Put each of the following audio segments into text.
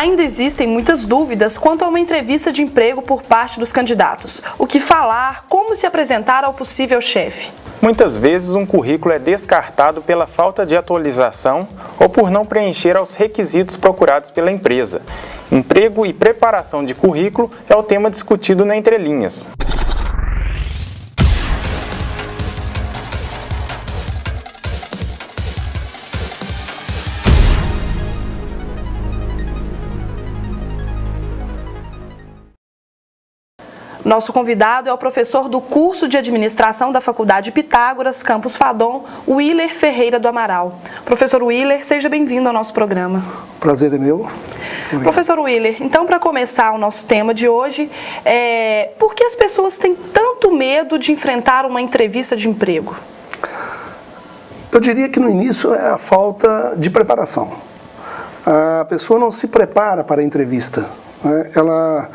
Ainda existem muitas dúvidas quanto a uma entrevista de emprego por parte dos candidatos. O que falar, como se apresentar ao possível chefe. Muitas vezes um currículo é descartado pela falta de atualização ou por não preencher aos requisitos procurados pela empresa. Emprego e preparação de currículo é o tema discutido na Entrelinhas. Nosso convidado é o professor do curso de administração da Faculdade Pitágoras, Campus Fadom, Willer Ferreira do Amaral. Professor Willer, seja bem-vindo ao nosso programa. Prazer é meu. Obrigado. Professor Willer, então para começar o nosso tema de hoje, por que as pessoas têm tanto medo de enfrentar uma entrevista de emprego? Eu diria que no início é a falta de preparação. A pessoa não se prepara para a entrevista, né? Ela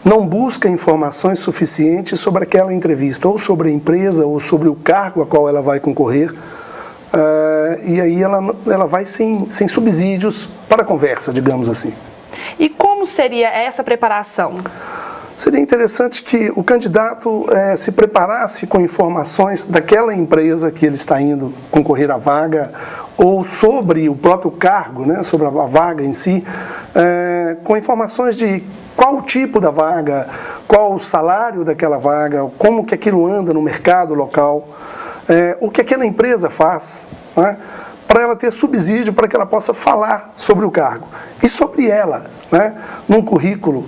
não busca informações suficientes sobre aquela entrevista, ou sobre a empresa, ou sobre o cargo a qual ela vai concorrer, e aí ela vai sem subsídios para a conversa, digamos assim. E como seria essa preparação? Seria interessante que o candidato se preparasse com informações daquela empresa que ele está indo concorrer à vaga, ou sobre o próprio cargo, né, sobre a vaga em si, com informações de qual o tipo da vaga, qual o salário daquela vaga, como que aquilo anda no mercado local, o que aquela empresa faz, né, para ela ter subsídio, para que ela possa falar sobre o cargo. E sobre ela, né, num currículo,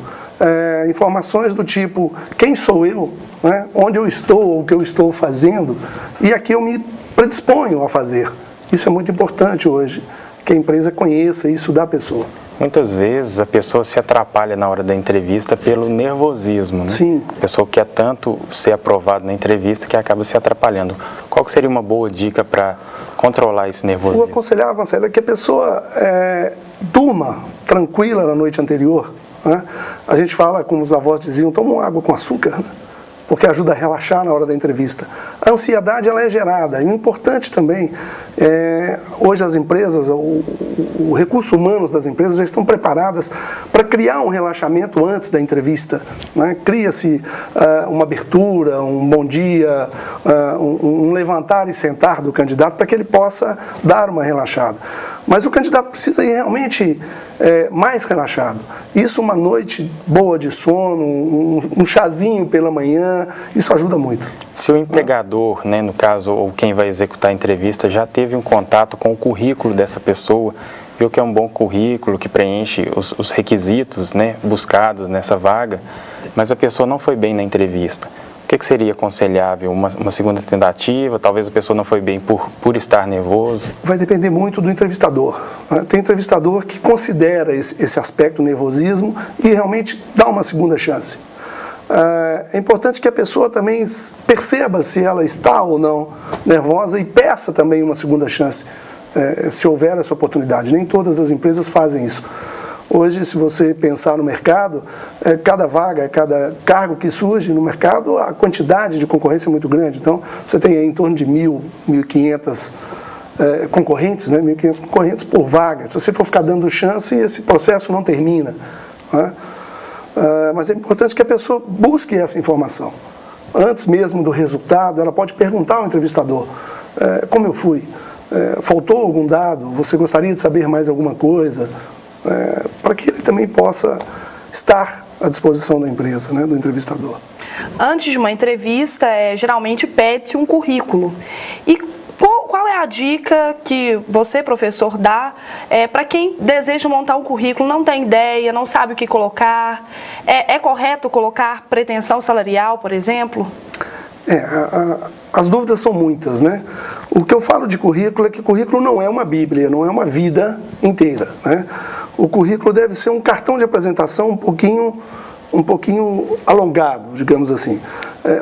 informações do tipo, quem sou eu, né, onde eu estou, o que eu estou fazendo, e aqui eu me predisponho a fazer. Isso é muito importante hoje, que a empresa conheça isso da pessoa. Muitas vezes a pessoa se atrapalha na hora da entrevista pelo nervosismo, né? Sim. A pessoa quer tanto ser aprovada na entrevista que acaba se atrapalhando. Qual que seria uma boa dica para controlar esse nervosismo? O aconselhável é que a pessoa durma tranquila na noite anterior, né? A gente fala, como os avós diziam, toma uma água com açúcar, né? Porque ajuda a relaxar na hora da entrevista. A ansiedade ela é gerada. E o importante também, hoje as empresas, o recurso humano das empresas já estão preparadas para criar um relaxamento antes da entrevista, né? Cria-se uma abertura, um bom dia, um levantar e sentar do candidato para que ele possa dar uma relaxada. Mas o candidato precisa ir realmente mais relaxado. Isso, uma noite boa de sono, um chazinho pela manhã, isso ajuda muito. Se o empregador, né, no caso, ou quem vai executar a entrevista, já teve um contato com o currículo dessa pessoa, viu que é um bom currículo, que preenche os requisitos, né, buscados nessa vaga, mas a pessoa não foi bem na entrevista, o que seria aconselhável? Uma segunda tentativa? Talvez a pessoa não foi bem por estar nervoso? Vai depender muito do entrevistador. Tem entrevistador que considera esse aspecto, nervosismo, e realmente dá uma segunda chance. É importante que a pessoa também perceba se ela está ou não nervosa e peça também uma segunda chance, se houver essa oportunidade. Nem todas as empresas fazem isso. Hoje, se você pensar no mercado, cada vaga, cada cargo que surge no mercado, a quantidade de concorrência é muito grande. Então, você tem aí em torno de 1.500 concorrentes, né? 1.500 concorrentes por vaga. Se você for ficar dando chance, esse processo não termina, né? Mas é importante que a pessoa busque essa informação. Antes mesmo do resultado, ela pode perguntar ao entrevistador, como eu fui? Faltou algum dado? Você gostaria de saber mais alguma coisa? Para que ele também possa estar à disposição da empresa, né, do entrevistador. Antes de uma entrevista, geralmente pede-se um currículo. E qual é a dica que você, professor, dá para quem deseja montar um currículo, não tem ideia, não sabe o que colocar? É correto colocar pretensão salarial, por exemplo? As dúvidas são muitas, né? O que eu falo de currículo é que currículo não é uma bíblia, não é uma vida inteira, né? O currículo deve ser um cartão de apresentação um pouquinho alongado, digamos assim.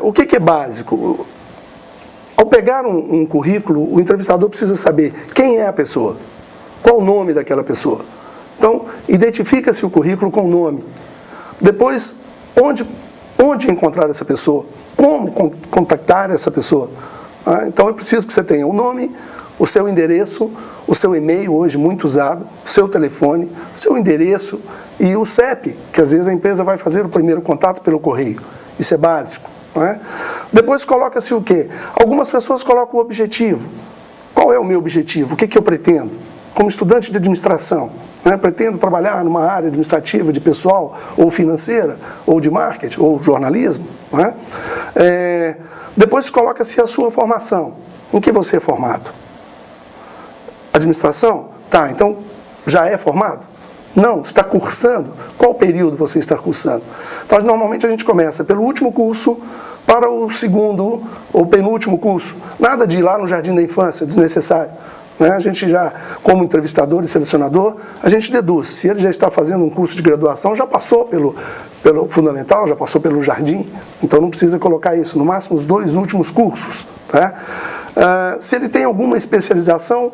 O que é básico? Ao pegar um currículo, o entrevistador precisa saber quem é a pessoa, qual o nome daquela pessoa. Então, identifica-se o currículo com o nome. Depois, onde encontrar essa pessoa? Como contactar essa pessoa? Então, é preciso que você tenha o nome, o seu endereço, o seu e-mail, hoje muito usado, o seu telefone, seu endereço E o CEP, que às vezes a empresa vai fazer o primeiro contato pelo correio. Isso é básico. Não é? Depois coloca-se o quê? Algumas pessoas colocam o objetivo. Qual é o meu objetivo? O que eu pretendo? Como estudante de administração, né? Pretendo trabalhar numa área administrativa, de pessoal, ou financeira, ou de marketing, ou jornalismo. Não é? Depois coloca-se a sua formação. Em que você é formado? Administração? Tá, então já é formado? Não, está cursando? Qual período você está cursando? Então, normalmente a gente começa pelo último curso para o segundo ou penúltimo curso. Nada de ir lá no jardim da infância, desnecessário. Né? A gente já, como entrevistador e selecionador, a gente deduz. Se ele já está fazendo um curso de graduação, já passou pelo fundamental, já passou pelo jardim, então não precisa colocar isso. No máximo, os 2 últimos cursos. Tá? Se ele tem alguma especialização,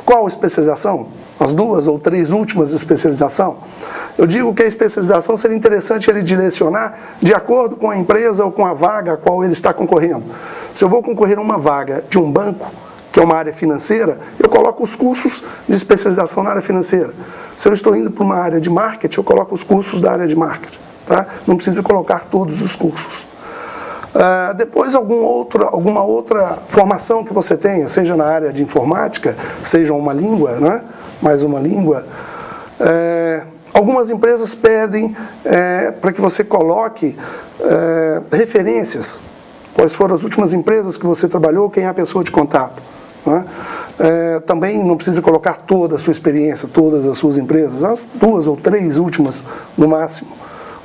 qual especialização? As 2 ou 3 últimas de especialização. Eu digo que a especialização seria interessante ele direcionar de acordo com a empresa ou com a vaga a qual ele está concorrendo. Se eu vou concorrer a uma vaga de um banco, que é uma área financeira, eu coloco os cursos de especialização na área financeira. Se eu estou indo para uma área de marketing, eu coloco os cursos da área de marketing. Tá? Não precisa colocar todos os cursos. Depois alguma outra formação que você tenha, seja na área de informática, seja uma língua, né? Mais uma língua. Algumas empresas pedem para que você coloque referências. Quais foram as últimas empresas que você trabalhou, quem é a pessoa de contato. Né? Também não precisa colocar toda a sua experiência, todas as suas empresas, as 2 ou 3 últimas no máximo,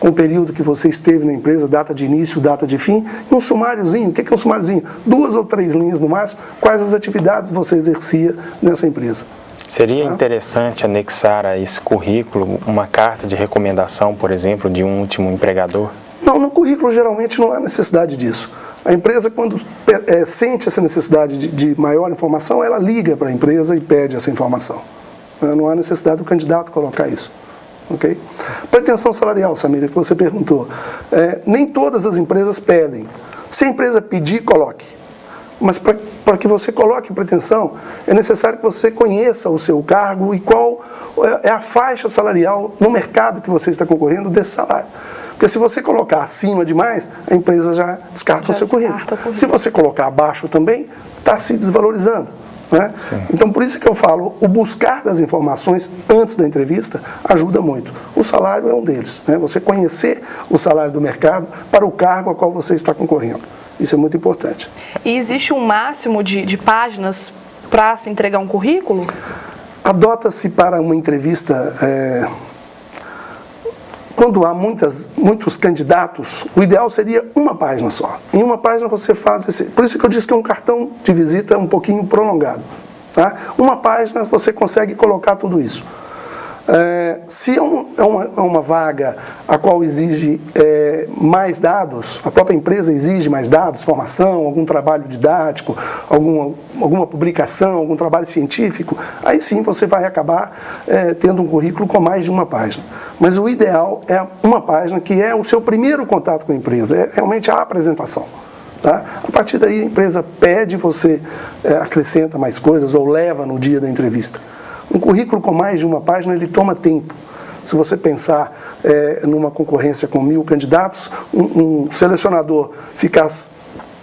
com o período que você esteve na empresa, data de início, data de fim, e um sumáriozinho. O que é um sumáriozinho? 2 ou 3 linhas no máximo, quais as atividades você exercia nessa empresa. Seria interessante anexar a esse currículo uma carta de recomendação, por exemplo, de um último empregador? Não, no currículo geralmente não há necessidade disso. A empresa, quando sente essa necessidade de maior informação, ela liga para a empresa e pede essa informação. Não há necessidade do candidato colocar isso. Okay? Pretensão salarial, Samira, que você perguntou. Nem todas as empresas pedem. Se a empresa pedir, coloque. Mas para que você coloque pretensão, é necessário que você conheça o seu cargo e qual é a faixa salarial no mercado que você está concorrendo desse salário. Porque se você colocar acima demais, a empresa já descarta o seu currículo. Se você colocar abaixo também, está se desvalorizando. Né? Então, por isso que eu falo, o buscar das informações antes da entrevista ajuda muito. O salário é um deles. Né? Você conhecer o salário do mercado para o cargo a qual você está concorrendo. Isso é muito importante. E existe um máximo de páginas para se entregar um currículo? Adota-se para uma entrevista... Quando há muitos candidatos, o ideal seria uma página só. Em uma página você faz esse... Por isso que eu disse que é um cartão de visita um pouquinho prolongado. Tá? Uma página você consegue colocar tudo isso. Se é uma vaga a qual exige mais dados, a própria empresa exige mais dados, formação, algum trabalho didático, alguma publicação, algum trabalho científico, aí sim você vai acabar tendo um currículo com mais de uma página. Mas o ideal é uma página que é o seu primeiro contato com a empresa, é realmente a apresentação. Tá? A partir daí a empresa pede, você acrescenta mais coisas ou leva no dia da entrevista. Um currículo com mais de uma página, ele toma tempo. Se você pensar numa concorrência com 1000 candidatos, um selecionador ficar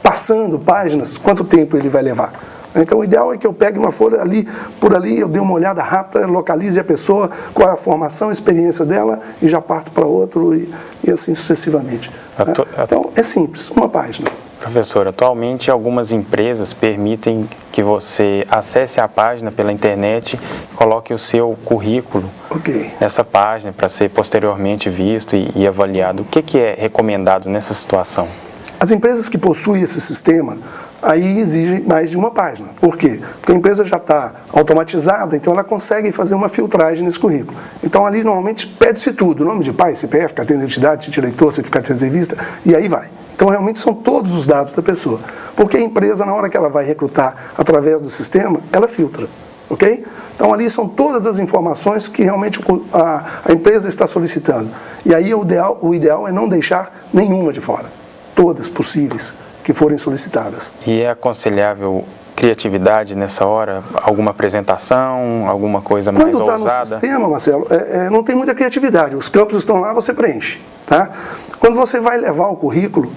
passando páginas, quanto tempo ele vai levar? Então, o ideal é que eu pegue uma folha por ali, eu dê uma olhada rápida, localize a pessoa, qual é a formação, a experiência dela, e já parto para outro, e assim sucessivamente. Então, é simples, uma página. Professor, atualmente algumas empresas permitem que você acesse a página pela internet e coloque o seu currículo nessa página para ser posteriormente visto e avaliado. O que é recomendado nessa situação? As empresas que possuem esse sistema, aí exigem mais de uma página. Por quê? Porque a empresa já está automatizada, então ela consegue fazer uma filtragem nesse currículo. Então ali normalmente pede-se tudo, nome de pai, CPF, carteira de identidade, título de eleitor, certificado de reservista, e aí vai. Então realmente são todos os dados da pessoa. Porque a empresa, na hora que ela vai recrutar através do sistema, ela filtra. Ok? Então ali são todas as informações que realmente a empresa está solicitando. E aí o ideal é não deixar nenhuma de fora. Todas possíveis que forem solicitadas. E é aconselhável criatividade nessa hora? Alguma apresentação, alguma coisa mais ousada? Quando está no sistema, Marcelo, não tem muita criatividade. Os campos estão lá, você preenche. Tá? Quando você vai levar o currículo,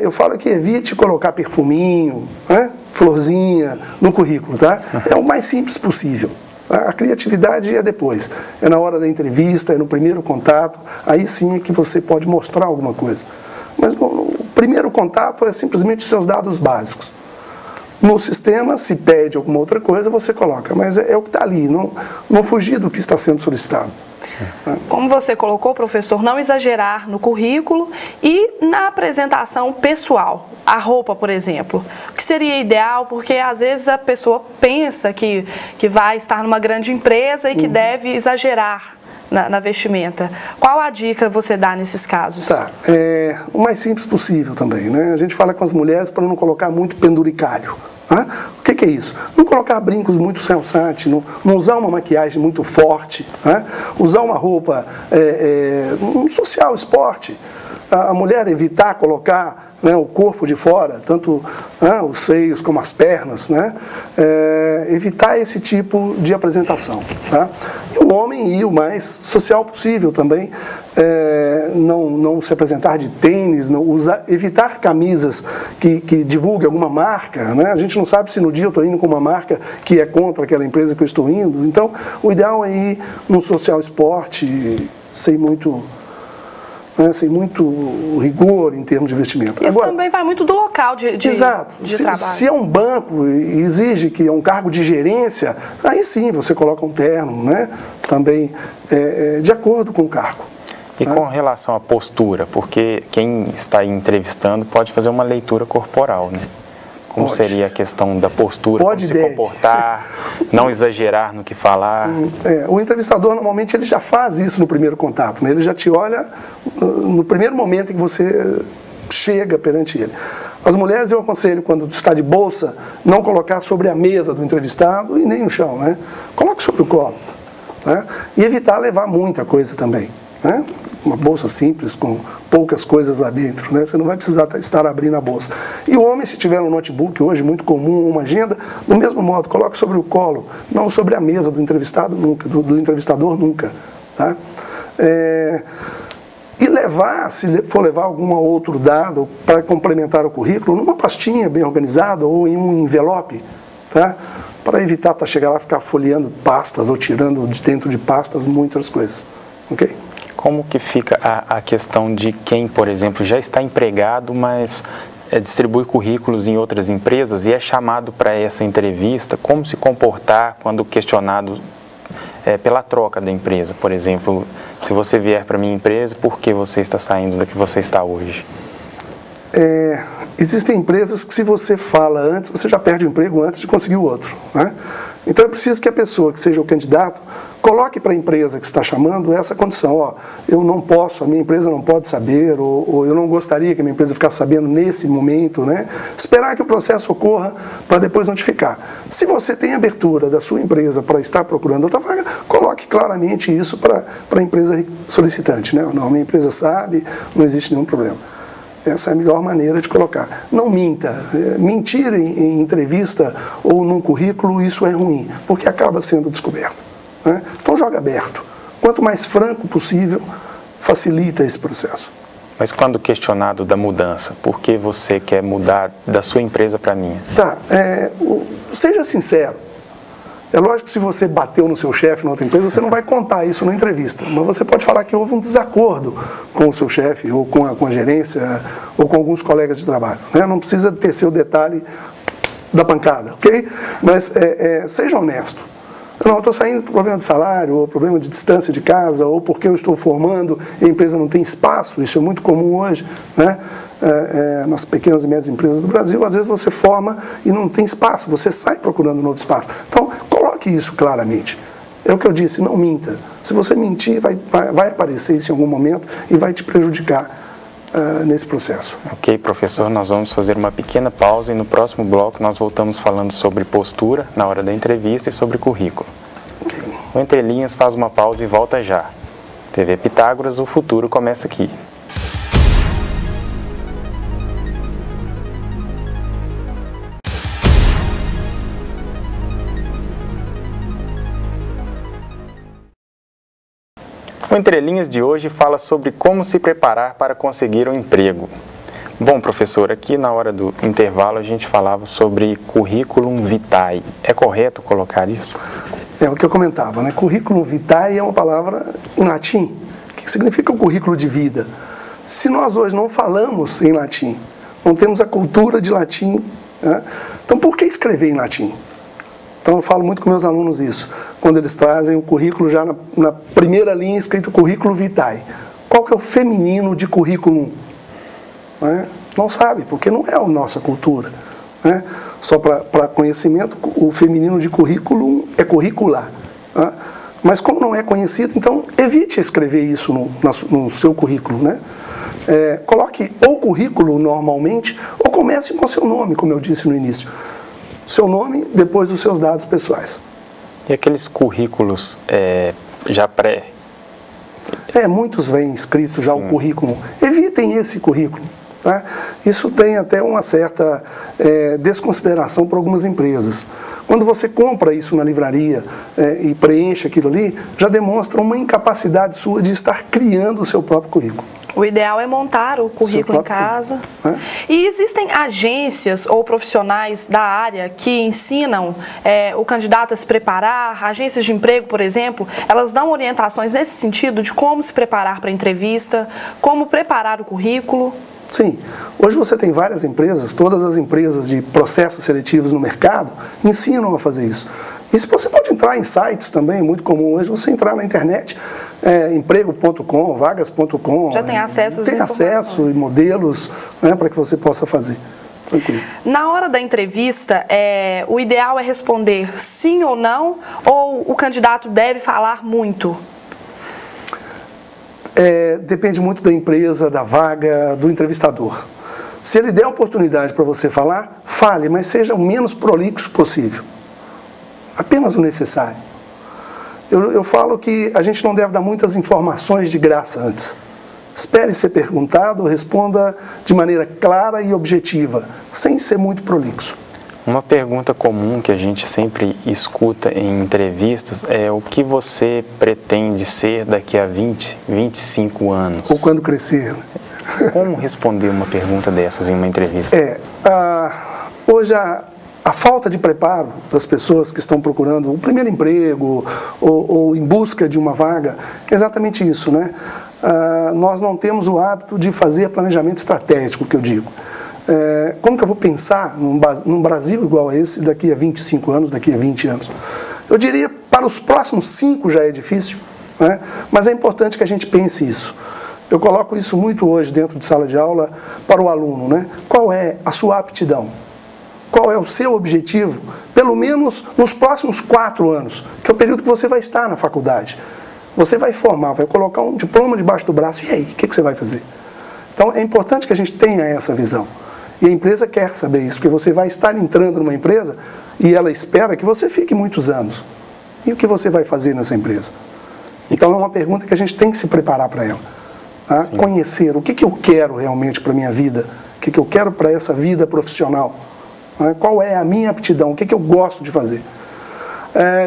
eu falo que evite colocar perfuminho, né? Florzinha no currículo. Tá? É o mais simples possível. A criatividade é depois. É na hora da entrevista, é no primeiro contato. Aí sim é que você pode mostrar alguma coisa. Mas o primeiro contato é simplesmente seus dados básicos. No sistema, se pede alguma outra coisa, você coloca, mas é o que está ali, não fugir do que está sendo solicitado. Como você colocou, professor, não exagerar no currículo e na apresentação pessoal. A roupa, por exemplo, o que seria ideal, porque às vezes a pessoa pensa que vai estar numa grande empresa e que deve exagerar na vestimenta. Qual a dica você dá nesses casos? Tá, o mais simples possível também, né? A gente fala com as mulheres para não colocar muito penduricalho. Né? O que é isso? Não colocar brincos muito realçantes, não usar uma maquiagem muito forte, né? Usar uma roupa um social, esporte. A mulher evitar colocar, né, o corpo de fora, tanto os seios como as pernas, né? Evitar esse tipo de apresentação. Tá? E o homem ir o mais social possível também, não se apresentar de tênis, evitar camisas que divulguem alguma marca. Né? A gente não sabe se no dia eu estou indo com uma marca que é contra aquela empresa que eu estou indo. Então, o ideal é ir num social esporte sem muito rigor em termos de vestimenta. Isso agora, também vai muito do local de exato. Trabalho. Se é um banco e exige que é um cargo de gerência, aí sim você coloca um terno, né? Também de acordo com o cargo. E com relação à postura, porque quem está entrevistando pode fazer uma leitura corporal, né? Como seria a questão da postura, como se comportar, não exagerar no que falar? O entrevistador, normalmente, ele já faz isso no primeiro contato, né? Ele já te olha no primeiro momento em que você chega perante ele. As mulheres, eu aconselho, quando está de bolsa, não colocar sobre a mesa do entrevistado e nem no chão, né? Coloque sobre o colo, né? E evitar levar muita coisa também, né? Uma bolsa simples, com poucas coisas lá dentro, né? Você não vai precisar estar abrindo a bolsa. E o homem, se tiver um notebook, hoje muito comum, uma agenda, do mesmo modo, coloque sobre o colo, não sobre a mesa do entrevistado nunca, do entrevistador nunca. Tá? E levar, se for levar algum outro dado para complementar o currículo, numa pastinha bem organizada ou em um envelope, tá? Para evitar chegar lá e ficar folheando pastas ou tirando de dentro de pastas muitas coisas. Ok? Como que fica a questão de quem, por exemplo, já está empregado, mas distribui currículos em outras empresas e é chamado para essa entrevista? Como se comportar quando questionado pela troca da empresa? Por exemplo, se você vier para a minha empresa, por que você está saindo da que você está hoje? Existem empresas que, se você fala antes, você já perde o emprego antes de conseguir o outro, né? Então é preciso que a pessoa que seja o candidato coloque para a empresa que está chamando essa condição: ó, eu não posso, a minha empresa não pode saber, ou eu não gostaria que a minha empresa ficasse sabendo nesse momento, né? Esperar que o processo ocorra para depois notificar. Se você tem abertura da sua empresa para estar procurando outra vaga, coloque claramente isso para a empresa solicitante, né? Não, a minha empresa sabe, não existe nenhum problema. Essa é a melhor maneira de colocar. Não minta. Mentir em entrevista ou num currículo, isso é ruim, porque acaba sendo descoberto, né? Então joga aberto. Quanto mais franco possível, facilita esse processo. Mas quando questionado da mudança, por que você quer mudar da sua empresa para a minha? Tá, seja sincero. É lógico que se você bateu no seu chefe na outra empresa, você não vai contar isso na entrevista, mas você pode falar que houve um desacordo com o seu chefe, ou com a gerência, ou com alguns colegas de trabalho, né? Não precisa tecer o detalhe da pancada, ok? Mas seja honesto. Não, eu estou saindo por problema de salário, ou problema de distância de casa, ou porque eu estou formando e a empresa não tem espaço, isso é muito comum hoje, né? Nas pequenas e médias empresas do Brasil, às vezes você forma e não tem espaço, você sai procurando um novo espaço. Então, coloque isso claramente. É o que eu disse, não minta. Se você mentir, vai aparecer isso em algum momento e vai te prejudicar nesse processo. Ok, professor, nós vamos fazer uma pequena pausa e no próximo bloco nós voltamos falando sobre postura na hora da entrevista e sobre currículo. Okay. O Entre Linhas faz uma pausa e volta já. TV Pitágoras, o futuro começa aqui. O Entre Linhas de hoje fala sobre como se preparar para conseguir um emprego. Bom, professor, aqui na hora do intervalo a gente falava sobre currículum vitae. É correto colocar isso? É o que eu comentava, né? Currículum vitae é uma palavra em latim, que significa o currículo de vida. Se nós hoje não falamos em latim, não temos a cultura de latim, né? Então por que escrever em latim? Então eu falo muito com meus alunos isso, quando eles trazem o currículo já na primeira linha escrito currículo vitae. Qual que é o feminino de currículo? Não sabe, porque não é a nossa cultura, né? Só para conhecimento, o feminino de currículo é curricular, né? Mas como não é conhecido, então evite escrever isso no seu currículo, né? Coloque ou currículo normalmente, ou comece com seu nome, como eu disse no início. Seu nome, depois os seus dados pessoais. E aqueles currículos já pré? Muitos vêm escritos já o currículo. Evitem esse currículo. Tá? Isso tem até uma certa desconsideração por algumas empresas. Quando você compra isso na livraria e preenche aquilo ali, já demonstra uma incapacidade sua de estar criando o seu próprio currículo. O ideal é montar o currículo em casa. E existem agências ou profissionais da área que ensinam o candidato a se preparar, agências de emprego, por exemplo, elas dão orientações nesse sentido de como se preparar para a entrevista, como preparar o currículo? Sim. Hoje você tem várias empresas, todas as empresas de processos seletivos no mercado ensinam a fazer isso. E você pode entrar em sites também, muito comum hoje você entrar na internet, emprego.com, vagas.com. Já tem acesso às informações. Tem acesso e modelos, né, para que você possa fazer. Tranquilo. Na hora da entrevista, o ideal é responder sim ou não, ou o candidato deve falar muito? Depende muito da empresa, da vaga, do entrevistador. Se ele der a oportunidade para você falar, fale, mas seja o menos prolixo possível. Apenas o necessário. Eu falo que a gente não deve dar muitas informações de graça antes. Espere ser perguntado, responda de maneira clara e objetiva, sem ser muito prolixo. Uma pergunta comum que a gente sempre escuta em entrevistas é o que você pretende ser daqui a 20, 25 anos? Ou quando crescer. Como responder uma pergunta dessas em uma entrevista? Hoje a falta de preparo das pessoas que estão procurando um primeiro emprego ou em busca de uma vaga é exatamente isso, né? Nós não temos o hábito de fazer planejamento estratégico, que eu digo. Como que eu vou pensar num Brasil igual a esse daqui a 25 anos, daqui a 20 anos? Eu diria, para os próximos 5 já é difícil, né? Mas é importante que a gente pense isso. Eu coloco isso muito hoje dentro de sala de aula para o aluno, né? Qual é a sua aptidão? Qual é o seu objetivo? Pelo menos nos próximos 4 anos, que é o período que você vai estar na faculdade. Você vai formar, vai colocar um diploma debaixo do braço, e aí, o que você vai fazer? Então é importante que a gente tenha essa visão. E a empresa quer saber isso, porque você vai estar entrando numa empresa e ela espera que você fique muitos anos. E o que você vai fazer nessa empresa? Então é uma pergunta que a gente tem que se preparar para ela. Tá? Conhecer o que eu quero realmente para a minha vida, o que eu quero para essa vida profissional. Tá? Qual é a minha aptidão, o que eu gosto de fazer.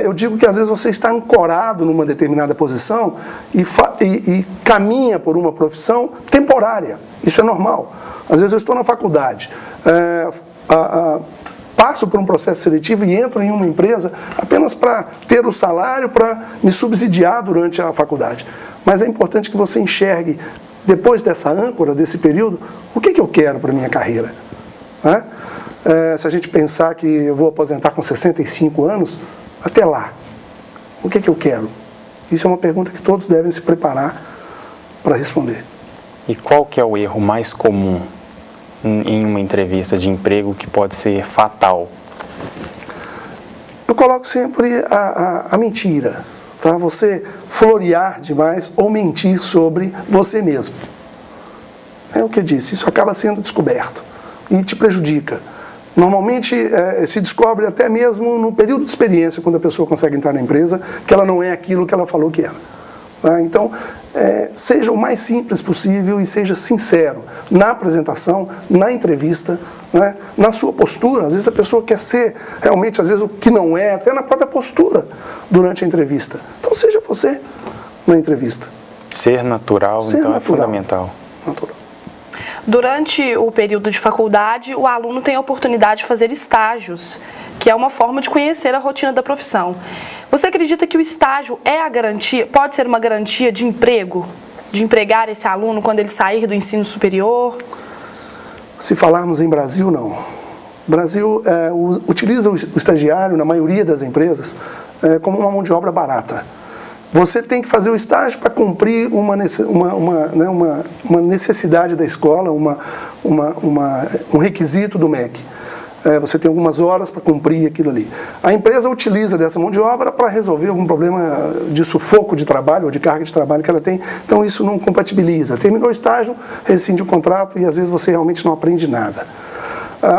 Eu digo que às vezes você está ancorado numa determinada posição e caminha por uma profissão temporária. Isso é normal. Às vezes eu estou na faculdade, passo por um processo seletivo e entro em uma empresa apenas para ter o salário para me subsidiar durante a faculdade. Mas é importante que você enxergue, depois dessa âncora, desse período, o que eu quero para a minha carreira. Né? Se a gente pensar que eu vou aposentar com 65 anos, até lá, o que eu quero? Isso é uma pergunta que todos devem se preparar para responder. E qual que é o erro mais comum em uma entrevista de emprego que pode ser fatal? Eu coloco sempre a mentira, tá? Você florear demais ou mentir sobre você mesmo. É o que eu disse, isso acaba sendo descoberto e te prejudica. Normalmente se descobre até mesmo no período de experiência, quando a pessoa consegue entrar na empresa, que ela não é aquilo que ela falou que era. Tá? Então, seja o mais simples possível e seja sincero na apresentação, na entrevista, né? Na sua postura. Às vezes a pessoa quer ser realmente, às vezes, o que não é, até na própria postura durante a entrevista. Então, seja você na entrevista. Ser natural, então, é fundamental. Natural. Durante o período de faculdade, o aluno tem a oportunidade de fazer estágios, que é uma forma de conhecer a rotina da profissão. Você acredita que o estágio é a garantia, pode ser uma garantia de emprego, de empregar esse aluno quando ele sair do ensino superior? Se falarmos em Brasil, não. O Brasil utiliza o estagiário, na maioria das empresas, como uma mão de obra barata. Você tem que fazer o estágio para cumprir uma necessidade da escola, um requisito do MEC. Você tem algumas horas para cumprir aquilo ali. A empresa utiliza dessa mão de obra para resolver algum problema de sufoco de trabalho ou de carga de trabalho que ela tem. Então isso não compatibiliza. Terminou o estágio, rescinde o contrato e às vezes você realmente não aprende nada.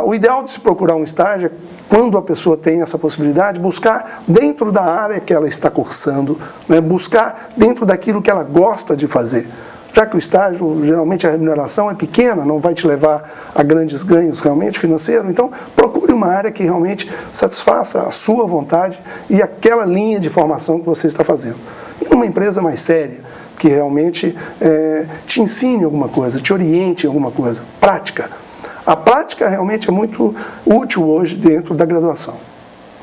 O ideal de se procurar um estágio é, quando a pessoa tem essa possibilidade, buscar dentro da área que ela está cursando, né, buscar dentro daquilo que ela gosta de fazer. Já que o estágio, geralmente a remuneração é pequena, não vai te levar a grandes ganhos realmente financeiros, então procure uma área que realmente satisfaça a sua vontade e aquela linha de formação que você está fazendo. E numa empresa mais séria, que realmente te ensine alguma coisa, te oriente em alguma coisa, prática. A prática realmente é muito útil hoje dentro da graduação,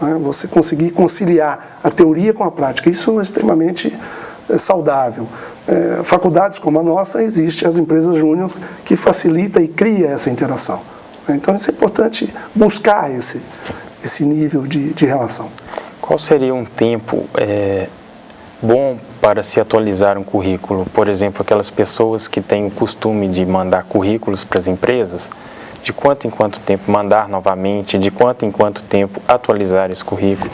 né? Você conseguir conciliar a teoria com a prática, isso é extremamente saudável. Faculdades como a nossa, existem as empresas júnior que facilita e cria essa interação. Então isso é importante buscar esse nível de relação. Qual seria um tempo bom para se atualizar um currículo? Por exemplo, aquelas pessoas que têm o costume de mandar currículos para as empresas, de quanto em quanto tempo mandar novamente, de quanto em quanto tempo atualizar esse currículo?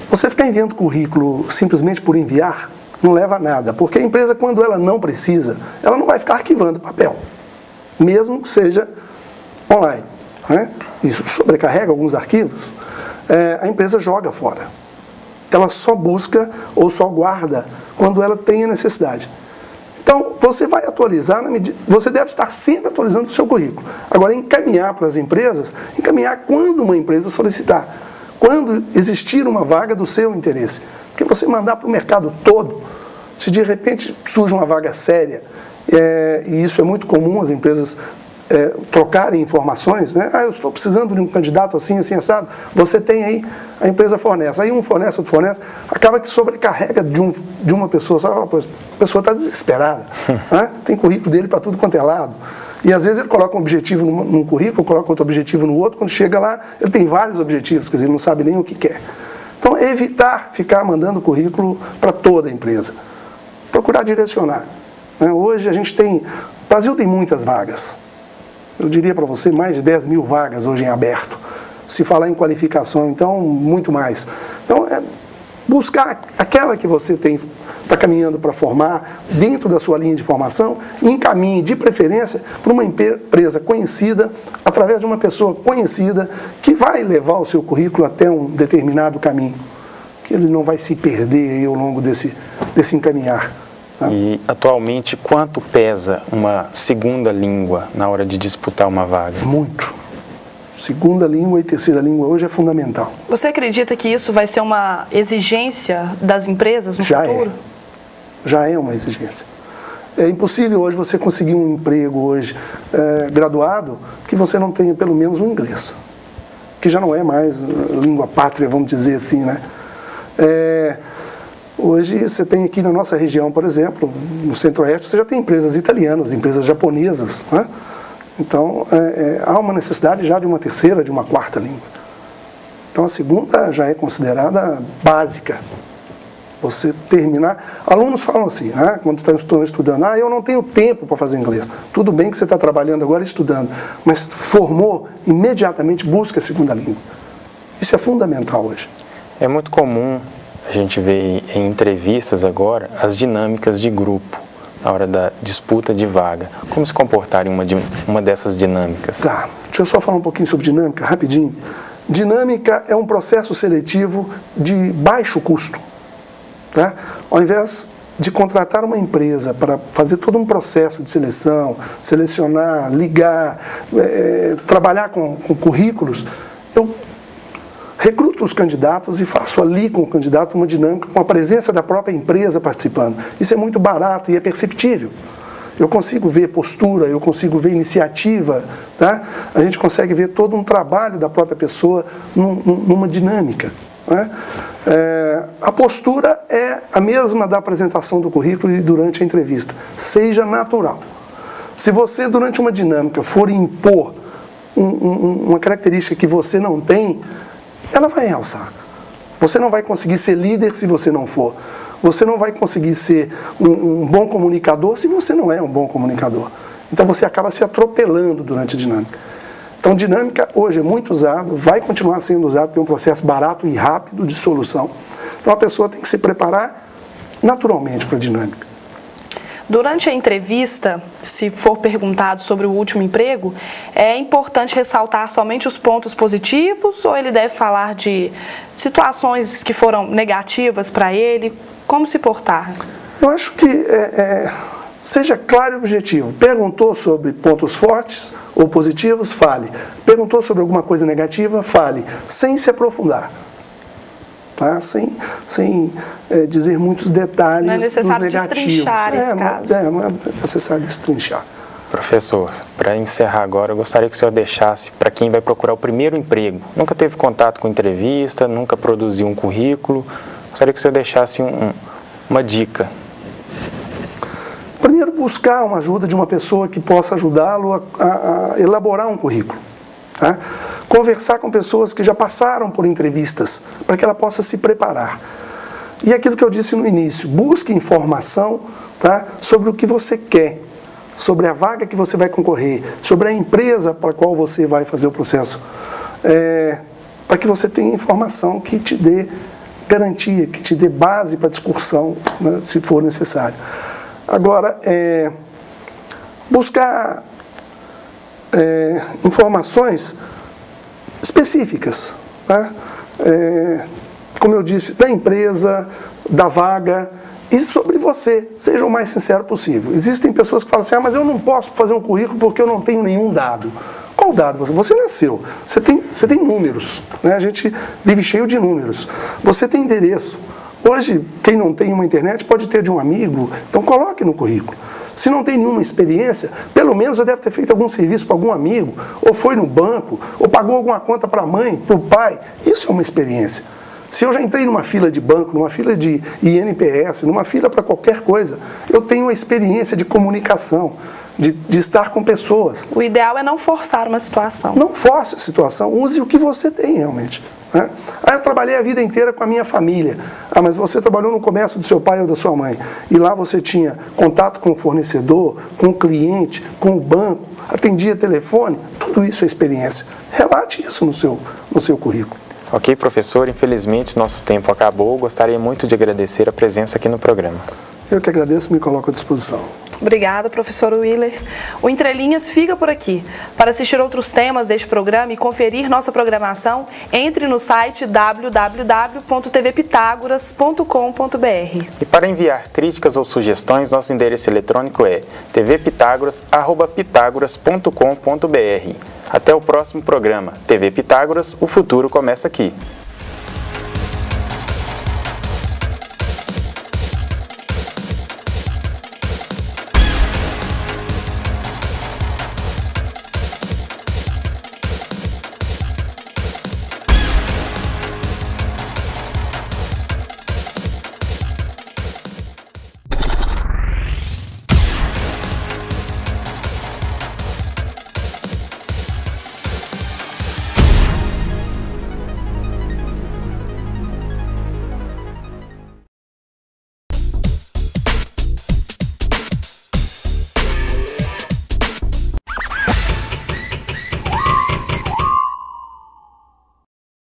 Você ficar enviando currículo simplesmente por enviar não leva a nada, porque a empresa, quando ela não precisa, ela não vai ficar arquivando papel, mesmo que seja online, né? Isso sobrecarrega alguns arquivos, a empresa joga fora. Ela só busca ou só guarda quando ela tem a necessidade. Então, você vai atualizar, você deve estar sempre atualizando o seu currículo. Agora, encaminhar para as empresas, encaminhar quando uma empresa solicitar, quando existir uma vaga do seu interesse. Porque você mandar para o mercado todo, se de repente surge uma vaga séria, e isso é muito comum, as empresas trocarem informações, né? Eu estou precisando de um candidato assim, assim, assado, você tem aí, a empresa fornece, aí um fornece, outro fornece, acaba que sobrecarrega de uma pessoa, só fala, a pessoa está desesperada, né? Tem currículo dele para tudo quanto é lado, e às vezes ele coloca um objetivo num currículo, coloca outro objetivo no outro, quando chega lá, ele tem vários objetivos, quer dizer, ele não sabe nem o que quer. Então, evitar ficar mandando currículo para toda a empresa, procurar direcionar, né? Hoje a gente tem, o Brasil tem muitas vagas, eu diria para você, mais de 10 mil vagas hoje em aberto. Se falar em qualificação, então, muito mais. Então, buscar aquela que você está caminhando para formar, dentro da sua linha de formação, e encaminhe, de preferência, para uma empresa conhecida, através de uma pessoa conhecida, que vai levar o seu currículo até um determinado caminho, que ele não vai se perder aí ao longo desse encaminhar. E, atualmente, quanto pesa uma segunda língua na hora de disputar uma vaga? Muito. Segunda língua e terceira língua hoje é fundamental. Você acredita que isso vai ser uma exigência das empresas no futuro? Já é uma exigência. É impossível hoje você conseguir um emprego hoje graduado que você não tenha pelo menos um inglês, que já não é mais língua pátria, vamos dizer assim, né? Hoje você tem aqui na nossa região, por exemplo, no Centro-Oeste, você já tem empresas italianas, empresas japonesas, né? Então, há uma necessidade já de uma terceira, de uma quarta língua. Então, a segunda já é considerada básica. Você terminar... Alunos falam assim, né, quando estão estudando, eu não tenho tempo para fazer inglês. Tudo bem que você está trabalhando agora estudando, mas formou, imediatamente busca a segunda língua. Isso é fundamental hoje. É muito comum a gente ver em entrevistas agora as dinâmicas de grupo na hora da disputa de vaga. Como se comportar em uma dessas dinâmicas? Tá, deixa eu só falar um pouquinho sobre dinâmica, rapidinho. Dinâmica é um processo seletivo de baixo custo. Tá? Ao invés de contratar uma empresa para fazer todo um processo de seleção, selecionar, ligar, trabalhar com currículos, eu recruto os candidatos e faço ali com o candidato uma dinâmica com a presença da própria empresa participando. Isso é muito barato e é perceptível. Eu consigo ver postura, eu consigo ver iniciativa, tá? A gente consegue ver todo um trabalho da própria pessoa numa dinâmica. Né? A postura é a mesma da apresentação do currículo e durante a entrevista. Seja natural. Se você, durante uma dinâmica, for impor uma característica que você não tem, ela vai realçar. Você não vai conseguir ser líder se você não for. Você não vai conseguir ser um bom comunicador se você não é um bom comunicador. Então você acaba se atropelando durante a dinâmica. Então dinâmica hoje é muito usado, vai continuar sendo usado porque é um processo barato e rápido de solução. Então a pessoa tem que se preparar naturalmente para a dinâmica. Durante a entrevista, se for perguntado sobre o último emprego, é importante ressaltar somente os pontos positivos ou ele deve falar de situações que foram negativas para ele? Como se portar? Eu acho que seja claro e objetivo. Perguntou sobre pontos fortes ou positivos? Fale. Perguntou sobre alguma coisa negativa? Fale, sem se aprofundar. Tá? Sem dizer muitos detalhes não é necessário dos negativos. Destrinchar esse caso. Não é necessário destrinchar. Professor, para encerrar agora, eu gostaria que o senhor deixasse para quem vai procurar o primeiro emprego. Nunca teve contato com entrevista, nunca produziu um currículo. Gostaria que o senhor deixasse uma dica. Primeiro, buscar uma ajuda de uma pessoa que possa ajudá-lo a elaborar um currículo. Tá? Conversar com pessoas que já passaram por entrevistas, para que ela possa se preparar. E aquilo que eu disse no início, busque informação, tá, sobre o que você quer, sobre a vaga que você vai concorrer, sobre a empresa para a qual você vai fazer o processo, para que você tenha informação que te dê garantia, que te dê base para discussão, né, se for necessário. Agora, buscar informações específicas, tá? Como eu disse, da empresa, da vaga e sobre você, seja o mais sincero possível. Existem pessoas que falam assim, mas eu não posso fazer um currículo porque eu não tenho nenhum dado. Qual dado? Você nasceu, você tem números, né? A gente vive cheio de números. Você tem endereço. Hoje, quem não tem uma internet pode ter de um amigo, então coloque no currículo. Se não tem nenhuma experiência, pelo menos você deve ter feito algum serviço para algum amigo, ou foi no banco, ou pagou alguma conta para a mãe, para o pai. Isso é uma experiência. Se eu já entrei numa fila de banco, numa fila de INPS, numa fila para qualquer coisa, eu tenho uma experiência de comunicação, de estar com pessoas. O ideal é não forçar uma situação. Não force a situação, use o que você tem realmente. Né? Eu trabalhei a vida inteira com a minha família. Mas você trabalhou no comércio do seu pai ou da sua mãe. E lá você tinha contato com o fornecedor, com o cliente, com o banco, atendia telefone. Tudo isso é experiência. Relate isso no seu currículo. Ok, professor. Infelizmente, nosso tempo acabou. Gostaria muito de agradecer a presença aqui no programa. Eu que agradeço e me coloco à disposição. Obrigada, professor Willer. O Entre Linhas fica por aqui. Para assistir outros temas deste programa e conferir nossa programação, entre no site www.tvpitagoras.com.br. E para enviar críticas ou sugestões, nosso endereço eletrônico é tvpitagoras@pitagoras.com.br. Até o próximo programa. TV Pitágoras, o futuro começa aqui.